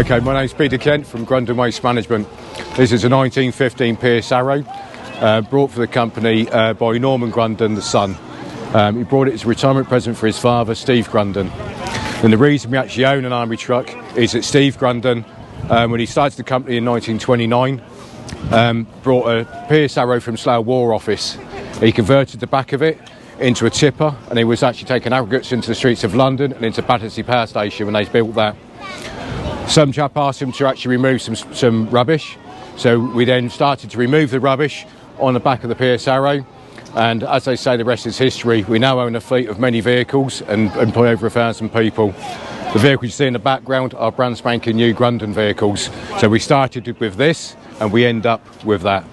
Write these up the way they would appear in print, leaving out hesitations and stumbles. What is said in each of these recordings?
Okay, my name's Peter Kent from Grundon Waste Management. This is a 1915 Pierce Arrow, brought for the company by Norman Grundon, the son. He brought it as a retirement present for his father, Steve Grundon. And the reason we actually own an army truck is that Steve Grundon, when he started the company in 1929, brought a Pierce Arrow from Slough War Office. He converted the back of it into a tipper, and he was actually taking aggregates into the streets of London and into Battersea Power Station when they built that. Some chap asked him to actually remove some rubbish, so we then started to remove the rubbish on the back of the Pierce Arrow, and as they say, the rest is history. We now own a fleet of many vehicles and employ over 1,000 people. The vehicles you see in the background are brand spanking new Grundon vehicles, so we started with this and we end up with that.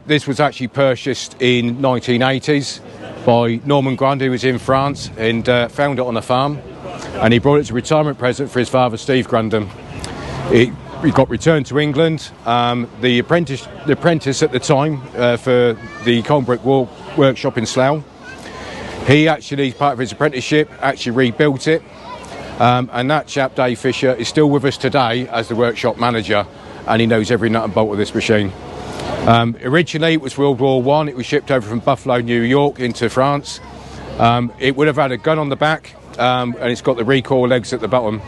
This was actually purchased in 1980s by Norman Grundon, who was in France, and found it on a farm. And he brought it as a retirement present for his father, Steve Grundon. He got returned to England. The apprentice at the time for the Colnbrook workshop in Slough, he actually, part of his apprenticeship, actually rebuilt it. And that chap, Dave Fisher, is still with us today as the workshop manager, and he knows every nut and bolt of this machine. Originally, it was World War I. It was shipped over from Buffalo, New York, into France. It would have had a gun on the back. And it's got the recoil legs at the bottom.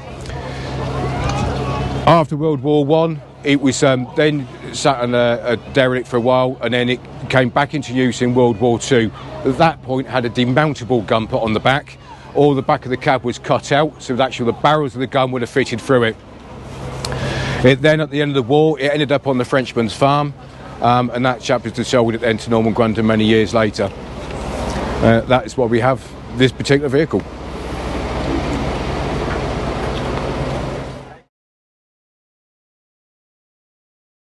After World War I, it was then sat on a derelict for a while, and then it came back into use in World War II. At that point, it had a demountable gun put on the back. All the back of the cab was cut out, so actually the barrels of the gun would have fitted through it. Then, at the end of the war, it ended up on the Frenchman's farm, and that chap was sold it then to Norman Grundon many years later. That is why we have this particular vehicle.